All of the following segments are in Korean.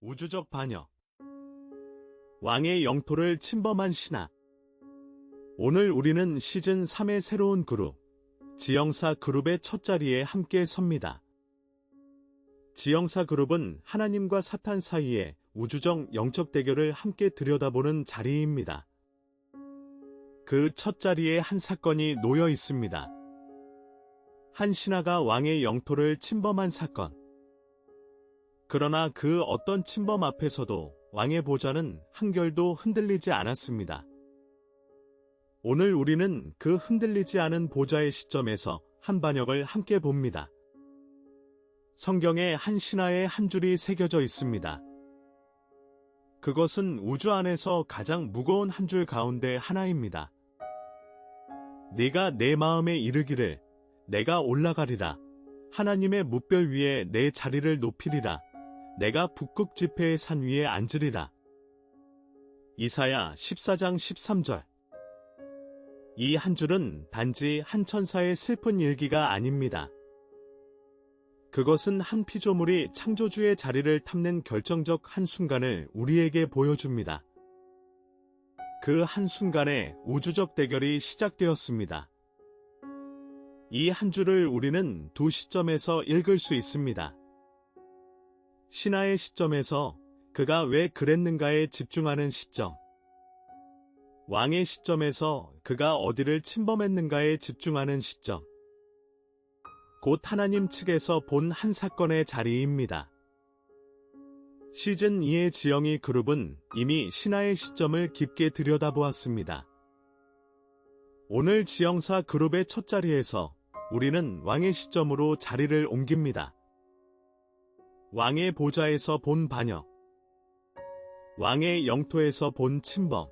우주적 반역. 왕의 영토를 침범한 신하. 오늘 우리는 시즌 3의 새로운 그룹, 지영사 그룹의 첫 자리에 함께 섭니다. 지영사 그룹은 하나님과 사탄 사이의 우주적 영적 대결을 함께 들여다보는 자리입니다. 그 첫 자리에 한 사건이 놓여 있습니다. 한 신하가 왕의 영토를 침범한 사건. 그러나 그 어떤 침범 앞에서도 왕의 보좌는 한결도 흔들리지 않았습니다. 오늘 우리는 그 흔들리지 않은 보좌의 시점에서 한 반역을 함께 봅니다. 성경에 한 신하의 한 줄이 새겨져 있습니다. 그것은 우주 안에서 가장 무거운 한 줄 가운데 하나입니다. 네가 내 마음에 이르기를 내가 올라가리라. 하나님의 뭇별 위에 내 자리를 높이리라. 내가 북극 지폐의 산 위에 앉으리라. 이사야 14장 13절. 이 한 줄은 단지 한 천사의 슬픈 일기가 아닙니다. 그것은 한 피조물이 창조주의 자리를 탐낸 결정적 한순간을 우리에게 보여줍니다. 그 한순간에 우주적 대결이 시작되었습니다. 이 한 줄을 우리는 두 시점에서 읽을 수 있습니다. 신하의 시점에서 그가 왜 그랬는가에 집중하는 시점. 왕의 시점에서 그가 어디를 침범했는가에 집중하는 시점. 곧 하나님 측에서 본 한 사건의 자리입니다. 시즌 2의 지영이 그룹은 이미 신하의 시점을 깊게 들여다보았습니다. 오늘 지영사 그룹의 첫 자리에서 우리는 왕의 시점으로 자리를 옮깁니다. 왕의 보좌에서 본 반역, 왕의 영토에서 본 침범.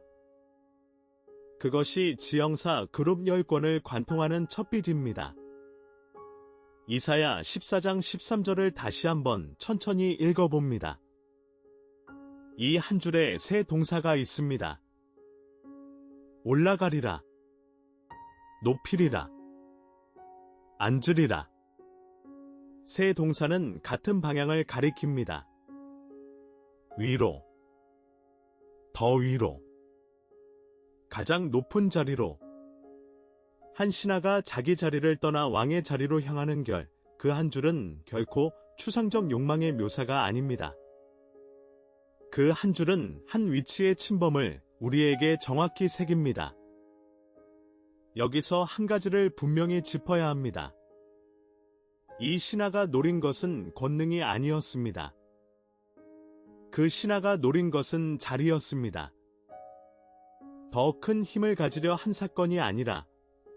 그것이 지영사 그룹 10권을 관통하는 첫 빚입니다. 이사야 14장 13절을 다시 한번 천천히 읽어봅니다. 이 한 줄에 세 동사가 있습니다. 올라가리라, 높이리라, 앉으리라. 세 동사는 같은 방향을 가리킵니다. 위로, 더 위로, 가장 높은 자리로. 한 신하가 자기 자리를 떠나 왕의 자리로 향하는 그 한 줄은 결코 추상적 욕망의 묘사가 아닙니다. 그 한 줄은 한 위치의 침범을 우리에게 정확히 새깁니다. 여기서 한 가지를 분명히 짚어야 합니다. 이 신하가 노린 것은 권능이 아니었습니다. 그 신하가 노린 것은 자리였습니다. 더 큰 힘을 가지려 한 사건이 아니라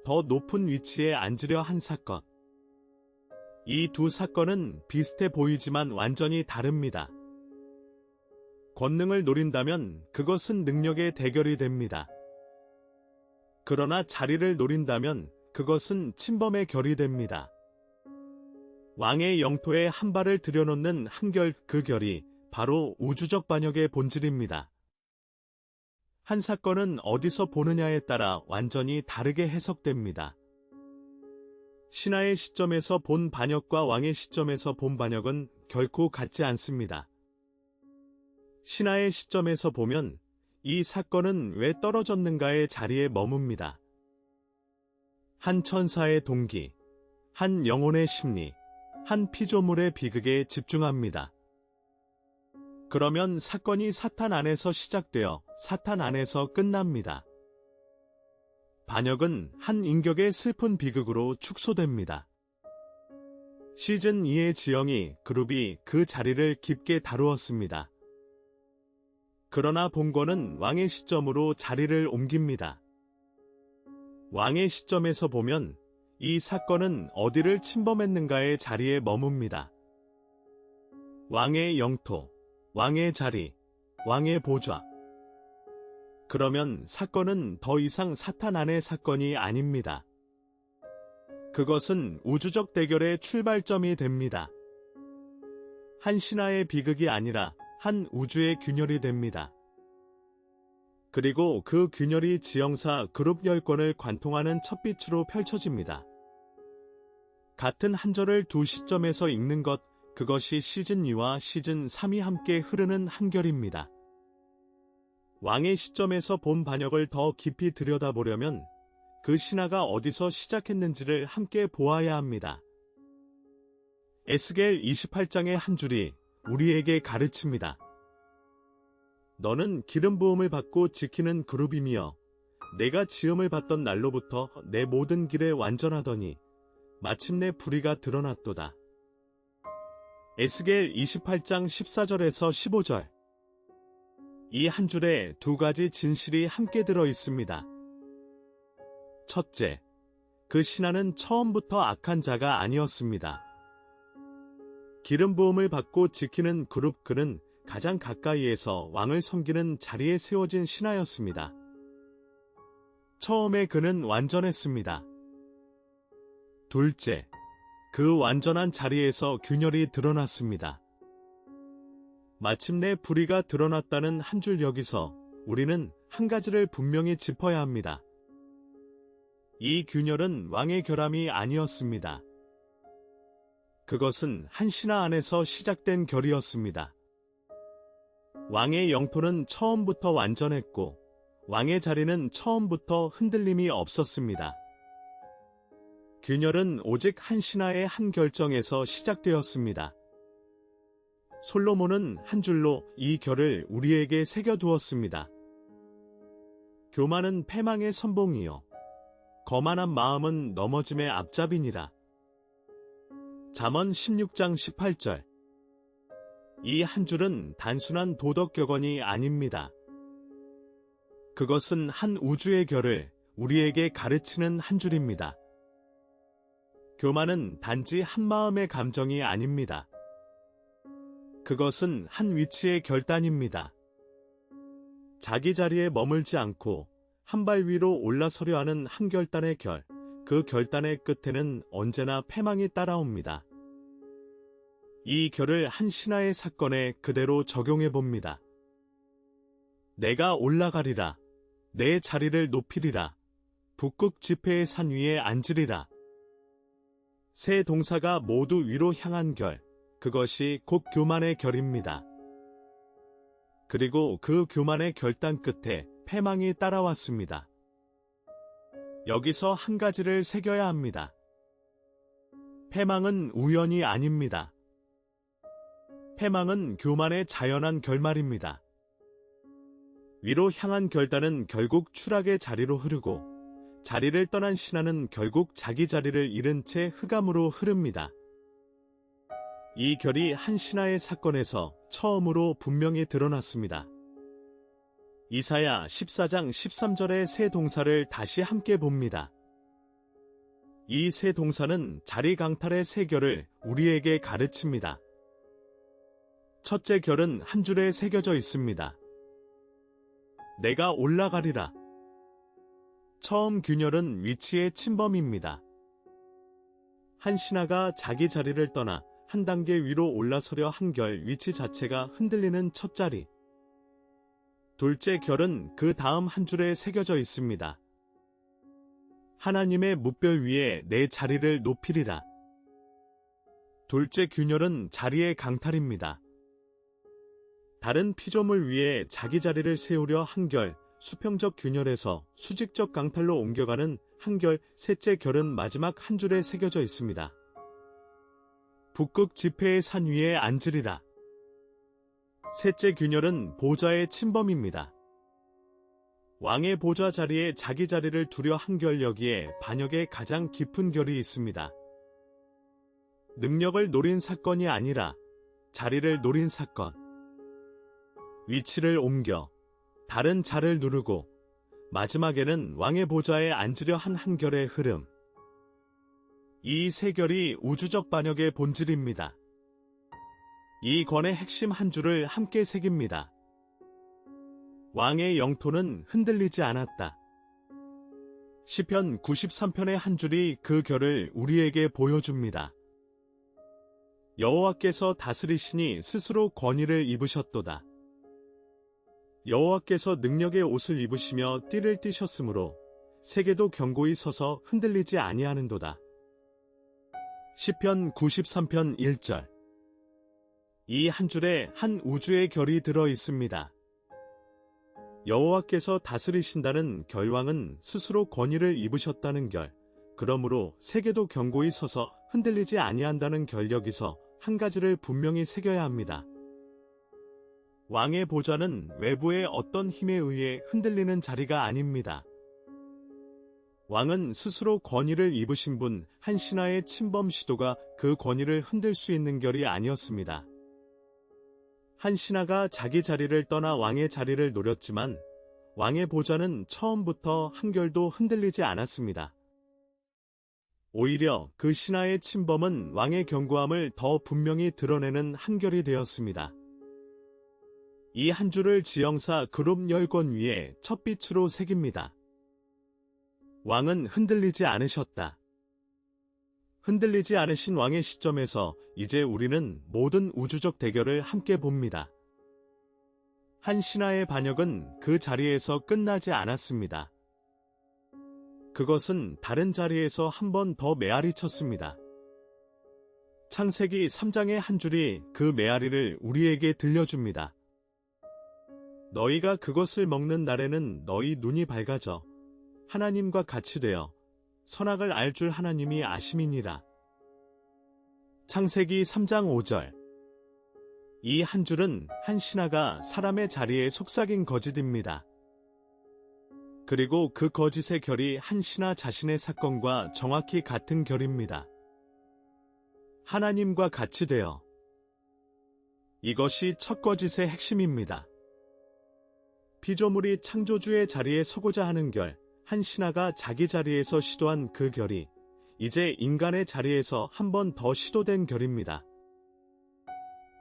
더 높은 위치에 앉으려 한 사건. 이 두 사건은 비슷해 보이지만 완전히 다릅니다. 권능을 노린다면 그것은 능력의 대결이 됩니다. 그러나 자리를 노린다면 그것은 침범의 결이 됩니다. 왕의 영토에 한 발을 들여놓는 한결, 그 결이 바로 우주적 반역의 본질입니다. 한 사건은 어디서 보느냐에 따라 완전히 다르게 해석됩니다. 신하의 시점에서 본 반역과 왕의 시점에서 본 반역은 결코 같지 않습니다. 신하의 시점에서 보면 이 사건은 왜 떨어졌는가의 자리에 머뭅니다. 한 천사의 동기, 한 영혼의 심리, 한 피조물의 비극에 집중합니다. 그러면 사건이 사탄 안에서 시작되어 사탄 안에서 끝납니다. 반역은 한 인격의 슬픈 비극으로 축소됩니다. 시즌 2의 지영이 그룹이 그 자리를 깊게 다루었습니다. 그러나 본권은 왕의 시점으로 자리를 옮깁니다. 왕의 시점에서 보면 이 사건은 어디를 침범했는가의 자리에 머뭅니다. 왕의 영토, 왕의 자리, 왕의 보좌. 그러면 사건은 더 이상 사탄 안의 사건이 아닙니다. 그것은 우주적 대결의 출발점이 됩니다. 한 신하의 비극이 아니라 한 우주의 균열이 됩니다. 그리고 그 균열이 지영사 그룹 10권을 관통하는 첫 빛으로 펼쳐집니다. 같은 한 절을 두 시점에서 읽는 것, 그것이 시즌2와 시즌3이 함께 흐르는 한결입니다. 왕의 시점에서 본 반역을 더 깊이 들여다보려면 그 신화가 어디서 시작했는지를 함께 보아야 합니다. 에스겔 28장의 한 줄이 우리에게 가르칩니다. 너는 기름 부음을 받고 지키는 그룹이며 내가 지음을 받던 날로부터 내 모든 길에 완전하더니 마침내 불의가 드러났도다. 에스겔 28장 14절에서 15절. 이 한 줄에 두 가지 진실이 함께 들어 있습니다. 첫째, 그 신하는 처음부터 악한 자가 아니었습니다. 기름 부음을 받고 지키는 그룹 그는 가장 가까이에서 왕을 섬기는 자리에 세워진 신하였습니다. 처음에 그는 완전했습니다. 둘째, 그 완전한 자리에서 균열이 드러났습니다. 마침내 불의가 드러났다는 한 줄 여기서 우리는 한 가지를 분명히 짚어야 합니다. 이 균열은 왕의 결함이 아니었습니다. 그것은 한 신하 안에서 시작된 결이었습니다. 왕의 영토는 처음부터 완전했고 왕의 자리는 처음부터 흔들림이 없었습니다. 균열은 오직 한 신하의 한 결정에서 시작되었습니다. 솔로몬은 한 줄로 이 결을 우리에게 새겨두었습니다. 교만은 패망의 선봉이요 거만한 마음은 넘어짐의 앞잡이니라. 잠언 16장 18절. 이 한 줄은 단순한 도덕 격언이 아닙니다. 그것은 한 우주의 결을 우리에게 가르치는 한 줄입니다. 교만은 단지 한 마음의 감정이 아닙니다. 그것은 한 위치의 결단입니다. 자기 자리에 머물지 않고 한 발 위로 올라서려 하는 한 결단의 결, 그 결단의 끝에는 언제나 패망이 따라옵니다. 이 결을 한 신하의 사건에 그대로 적용해 봅니다. 내가 올라가리라, 내 자리를 높이리라, 북극 지폐의 산 위에 앉으리라. 세 동사가 모두 위로 향한 결, 그것이 곧 교만의 결입니다. 그리고 그 교만의 결단 끝에 패망이 따라왔습니다. 여기서 한 가지를 새겨야 합니다. 패망은 우연이 아닙니다. 패망은 교만의 자연한 결말입니다. 위로 향한 결단은 결국 추락의 자리로 흐르고 자리를 떠난 신하는 결국 자기 자리를 잃은 채 흑암으로 흐릅니다. 이 결이 한 신하의 사건에서 처음으로 분명히 드러났습니다. 이사야 14장 13절의 세 동사를 다시 함께 봅니다. 이 세 동사는 자리 강탈의 세 결을 우리에게 가르칩니다. 첫째 결은 한 줄에 새겨져 있습니다. 내가 올라가리라. 처음 균열은 위치의 침범입니다. 한 신하가 자기 자리를 떠나 한 단계 위로 올라서려 한 결 위치 자체가 흔들리는 첫 자리. 둘째 결은 그 다음 한 줄에 새겨져 있습니다. 하나님의 뭇별 위에 내 자리를 높이리라. 둘째 균열은 자리의 강탈입니다. 다른 피조물 위에 자기 자리를 세우려 한결, 수평적 균열에서 수직적 강탈로 옮겨가는 한결, 셋째 결은 마지막 한 줄에 새겨져 있습니다. 북극 지폐의 산 위에 앉으리라. 셋째 균열은 보좌의 침범입니다. 왕의 보좌 자리에 자기 자리를 두려 한결 여기에 반역의 가장 깊은 결이 있습니다. 능력을 노린 사건이 아니라 자리를 노린 사건. 위치를 옮겨 다른 자를 누르고 마지막에는 왕의 보좌에 앉으려 한 한결의 흐름. 이 세 결이 우주적 반역의 본질입니다. 이 권의 핵심 한 줄을 함께 새깁니다. 왕의 영토는 흔들리지 않았다. 시편 93편의 한 줄이 그 결을 우리에게 보여줍니다. 여호와께서 다스리시니 스스로 권위를 입으셨도다. 여호와께서 능력의 옷을 입으시며 띠를 띠셨으므로 세계도 견고히 서서 흔들리지 아니하는도다. 시편 93편 1절. 이 한 줄에 한 우주의 결이 들어 있습니다. 여호와께서 다스리신다는 결왕은 스스로 권위를 입으셨다는 결, 그러므로 세계도 견고히 서서 흔들리지 아니한다는 결. 여기서 한 가지를 분명히 새겨야 합니다. 왕의 보좌는 외부의 어떤 힘에 의해 흔들리는 자리가 아닙니다. 왕은 스스로 권위를 입으신 분, 한 신하의 침범 시도가 그 권위를 흔들 수 있는 결이 아니었습니다. 한 신하가 자기 자리를 떠나 왕의 자리를 노렸지만 왕의 보좌는 처음부터 한 결도 흔들리지 않았습니다. 오히려 그 신하의 침범은 왕의 견고함을 더 분명히 드러내는 한결이 되었습니다. 이 한 줄을 지형사 그룹 열권 위에 첫 빛으로 새깁니다. 왕은 흔들리지 않으셨다. 흔들리지 않으신 왕의 시점에서 이제 우리는 모든 우주적 대결을 함께 봅니다. 한 신하의 반역은 그 자리에서 끝나지 않았습니다. 그것은 다른 자리에서 한 번 더 메아리 쳤습니다. 창세기 3장의 한 줄이 그 메아리를 우리에게 들려줍니다. 너희가 그것을 먹는 날에는 너희 눈이 밝아져 하나님과 같이 되어 선악을 알 줄 하나님이 아심이니라. 창세기 3장 5절. 이 한 줄은 한 신하가 사람의 자리에 속삭인 거짓입니다. 그리고 그 거짓의 결이 한 신하 자신의 사건과 정확히 같은 결입니다. 하나님과 같이 되어. 이것이 첫 거짓의 핵심입니다. 피조물이 창조주의 자리에 서고자 하는 결, 한 신하가 자기 자리에서 시도한 그 결이 이제 인간의 자리에서 한 번 더 시도된 결입니다.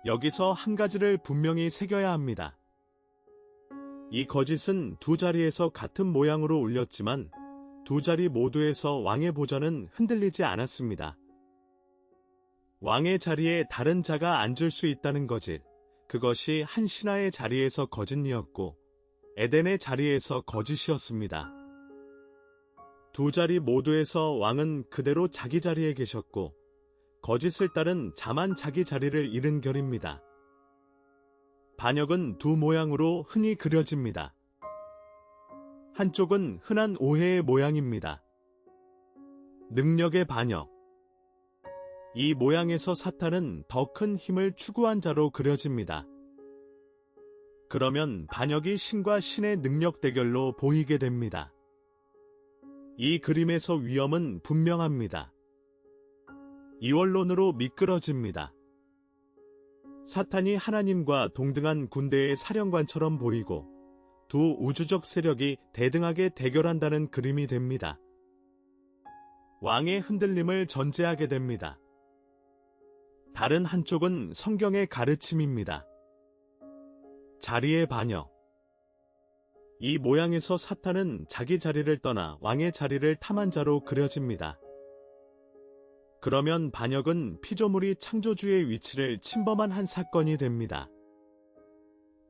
여기서 한 가지를 분명히 새겨야 합니다. 이 거짓은 두 자리에서 같은 모양으로 올렸지만 두 자리 모두에서 왕의 보좌는 흔들리지 않았습니다. 왕의 자리에 다른 자가 앉을 수 있다는 거짓, 그것이 한 신하의 자리에서 거짓이었고 에덴의 자리에서 거짓이었습니다. 두 자리 모두에서 왕은 그대로 자기 자리에 계셨고 거짓을 따른 자만 자기 자리를 잃은 결입니다. 반역은 두 모양으로 흔히 그려집니다. 한쪽은 흔한 오해의 모양입니다. 능력의 반역. 이 모양에서 사탄은 더 큰 힘을 추구한 자로 그려집니다. 그러면 반역이 신과 신의 능력 대결로 보이게 됩니다. 이 그림에서 위험은 분명합니다. 이원론으로 미끄러집니다. 사탄이 하나님과 동등한 군대의 사령관처럼 보이고 두 우주적 세력이 대등하게 대결한다는 그림이 됩니다. 왕의 흔들림을 전제하게 됩니다. 다른 한쪽은 성경의 가르침입니다. 자리의 반역. 이 모양에서 사탄은 자기 자리를 떠나 왕의 자리를 탐한 자로 그려집니다. 그러면 반역은 피조물이 창조주의 위치를 침범한 한 사건이 됩니다.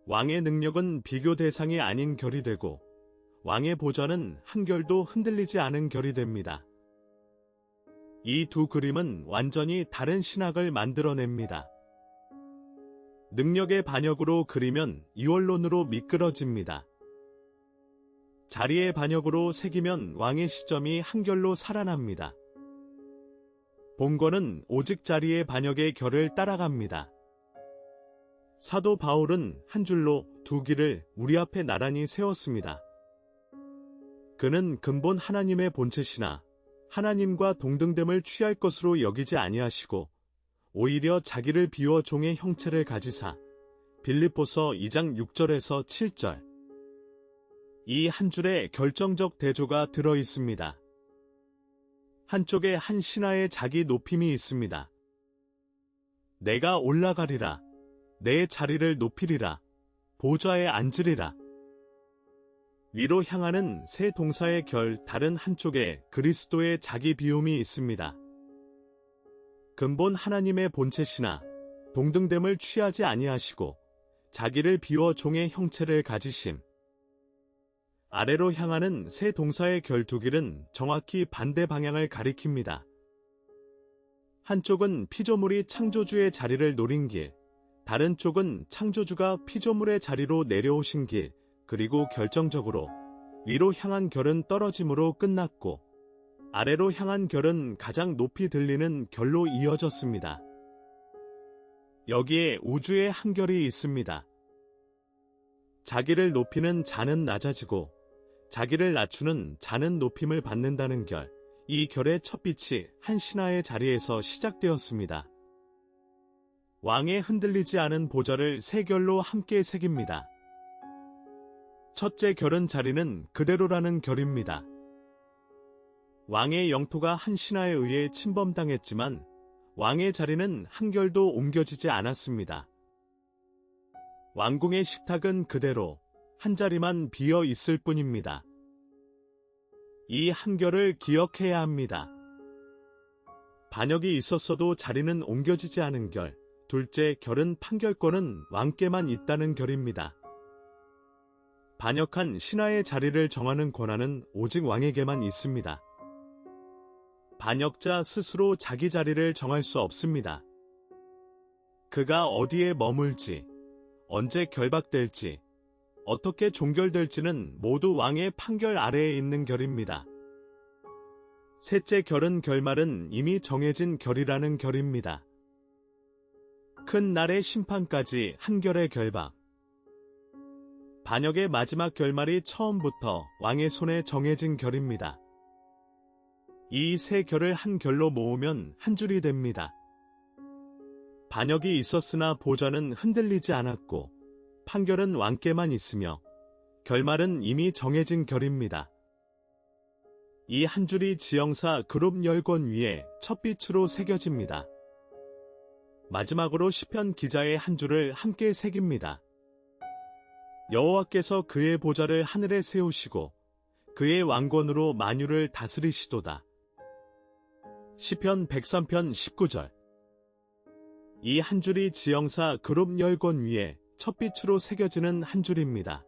왕의 능력은 비교 대상이 아닌 결이 되고 왕의 보좌는 한 결도 흔들리지 않은 결이 됩니다. 이 두 그림은 완전히 다른 신학을 만들어냅니다. 능력의 반역으로 그리면 이원론으로 미끄러집니다. 자리의 반역으로 새기면 왕의 시점이 한결로 살아납니다. 본권은 오직 자리의 반역의 결을 따라갑니다. 사도 바울은 한 줄로 두 길을 우리 앞에 나란히 세웠습니다. 그는 근본 하나님의 본체시나 하나님과 동등됨을 취할 것으로 여기지 아니하시고 오히려 자기를 비워 종의 형체를 가지사. 빌립보서 2장 6절에서 7절. 이 한 줄에 결정적 대조가 들어 있습니다. 한쪽에 한 신하의 자기 높임이 있습니다. 내가 올라가리라. 내 자리를 높이리라. 보좌에 앉으리라. 위로 향하는 새 동사의 결 다른 한쪽에 그리스도의 자기 비움이 있습니다. 근본 하나님의 본체시나 동등됨을 취하지 아니하시고 자기를 비워 종의 형체를 가지심. 아래로 향하는 새 동사의 결 두 길은 정확히 반대 방향을 가리킵니다. 한쪽은 피조물이 창조주의 자리를 노린 길, 다른 쪽은 창조주가 피조물의 자리로 내려오신 길, 그리고 결정적으로 위로 향한 결은 떨어짐으로 끝났고, 아래로 향한 결은 가장 높이 들리는 결로 이어졌습니다. 여기에 우주의 한 결이 있습니다. 자기를 높이는 자는 낮아지고 자기를 낮추는 자는 높임을 받는다는 결, 이 결의 첫 빛이 한 신하의 자리에서 시작되었습니다. 왕의 흔들리지 않은 보좌를 세 결로 함께 새깁니다. 첫째 결은 자리는 그대로라는 결입니다. 왕의 영토가 한 신하에 의해 침범당했지만 왕의 자리는 한 결도 옮겨지지 않았습니다. 왕궁의 식탁은 그대로 한 자리만 비어 있을 뿐입니다. 이 한 결을 기억해야 합니다. 반역이 있었어도 자리는 옮겨지지 않은 결, 둘째 결은 판결권은 왕께만 있다는 결입니다. 반역한 신하의 자리를 정하는 권한은 오직 왕에게만 있습니다. 반역자 스스로 자기 자리를 정할 수 없습니다. 그가 어디에 머물지, 언제 결박될지, 어떻게 종결될지는 모두 왕의 판결 아래에 있는 결입니다. 셋째 결은 결말은 이미 정해진 결이라는 결입니다. 큰 날의 심판까지 한 결의 결박. 반역의 마지막 결말이 처음부터 왕의 손에 정해진 결입니다. 이 세 결을 한 결로 모으면 한 줄이 됩니다. 반역이 있었으나 보좌는 흔들리지 않았고 판결은 왕께만 있으며 결말은 이미 정해진 결입니다. 이 한 줄이 지형사 그룹 열권 위에 첫 빛으로 새겨집니다. 마지막으로 시편 기자의 한 줄을 함께 새깁니다. 여호와께서 그의 보좌를 하늘에 세우시고 그의 왕권으로 만유를 다스리시도다. 시편 103편 19절. 이 한 줄이 지형사 그룹 열권 위에 첫 빛으로 새겨지는 한 줄입니다.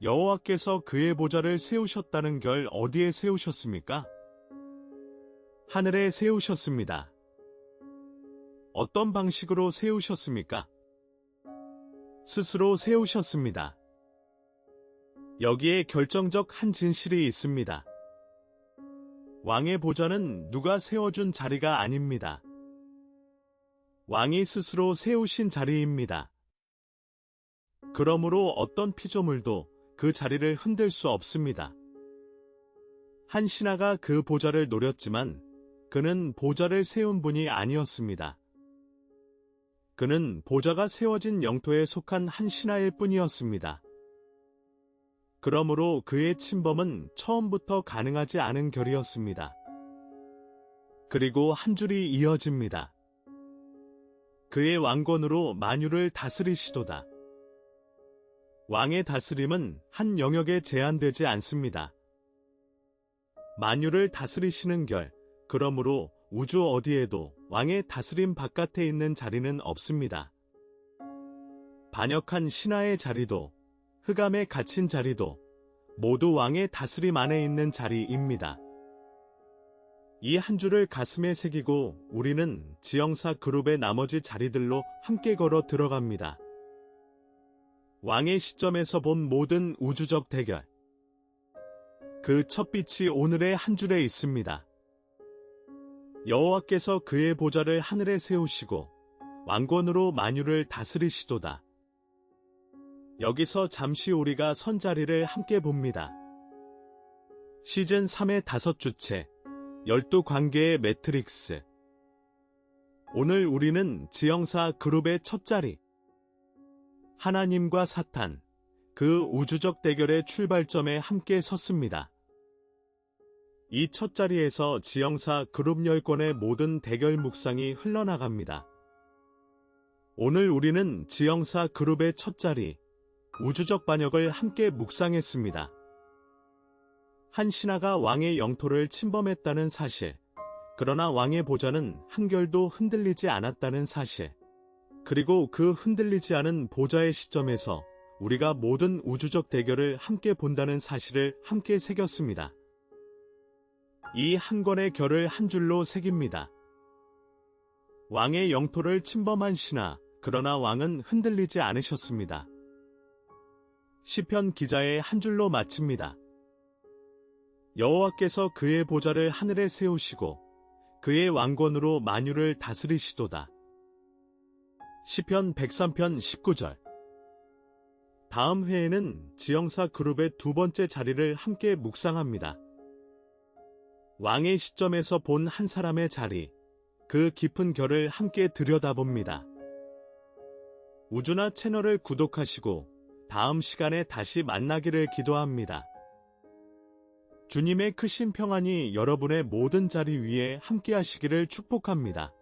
여호와께서 그의 보좌를 세우셨다는 결 어디에 세우셨습니까? 하늘에 세우셨습니다. 어떤 방식으로 세우셨습니까? 스스로 세우셨습니다. 여기에 결정적 한 진실이 있습니다. 왕의 보좌는 누가 세워준 자리가 아닙니다. 왕이 스스로 세우신 자리입니다. 그러므로 어떤 피조물도 그 자리를 흔들 수 없습니다. 한 신하가 그 보좌를 노렸지만 그는 보좌를 세운 분이 아니었습니다. 그는 보좌가 세워진 영토에 속한 한 신하일 뿐이었습니다. 그러므로 그의 침범은 처음부터 가능하지 않은 결이었습니다. 그리고 한 줄이 이어집니다. 그의 왕권으로 만유를 다스리시도다. 왕의 다스림은 한 영역에 제한되지 않습니다. 만유를 다스리시는 결, 그러므로 우주 어디에도 왕의 다스림 바깥에 있는 자리는 없습니다. 반역한 신하의 자리도, 흑암에 갇힌 자리도 모두 왕의 다스림 안에 있는 자리입니다. 이 한 줄을 가슴에 새기고 우리는 지형사 그룹의 나머지 자리들로 함께 걸어 들어갑니다. 왕의 시점에서 본 모든 우주적 대결. 그 첫빛이 오늘의 한 줄에 있습니다. 여호와께서 그의 보좌를 하늘에 세우시고 왕권으로 만유를 다스리시도다. 여기서 잠시 우리가 선 자리를 함께 봅니다. 시즌 3의 5주체, 12관계의 매트릭스. 오늘 우리는 지형사 그룹의 첫 자리, 하나님과 사탄, 그 우주적 대결의 출발점에 함께 섰습니다. 이 첫 자리에서 지형사 그룹 열권의 모든 대결 묵상이 흘러나갑니다. 오늘 우리는 지형사 그룹의 첫 자리, 우주적 반역을 함께 묵상했습니다. 한 신하가 왕의 영토를 침범했다는 사실, 그러나 왕의 보좌는 한 결도 흔들리지 않았다는 사실, 그리고 그 흔들리지 않은 보좌의 시점에서 우리가 모든 우주적 대결을 함께 본다는 사실을 함께 새겼습니다. 이 한 권의 결을 한 줄로 새깁니다. 왕의 영토를 침범한 신하, 그러나 왕은 흔들리지 않으셨습니다. 시편 기자의 한 줄로 마칩니다. 여호와께서 그의 보좌를 하늘에 세우시고 그의 왕권으로 만유를 다스리시도다. 시편 103편 19절. 다음 회에는 지영사 그룹의 두 번째 자리를 함께 묵상합니다. 왕의 시점에서 본 한 사람의 자리, 그 깊은 결을 함께 들여다봅니다. 우주나 채널을 구독하시고 다음 시간에 다시 만나기를 기도합니다. 주님의 크신 평안이 여러분의 모든 자리 위에 함께 하시기를 축복합니다.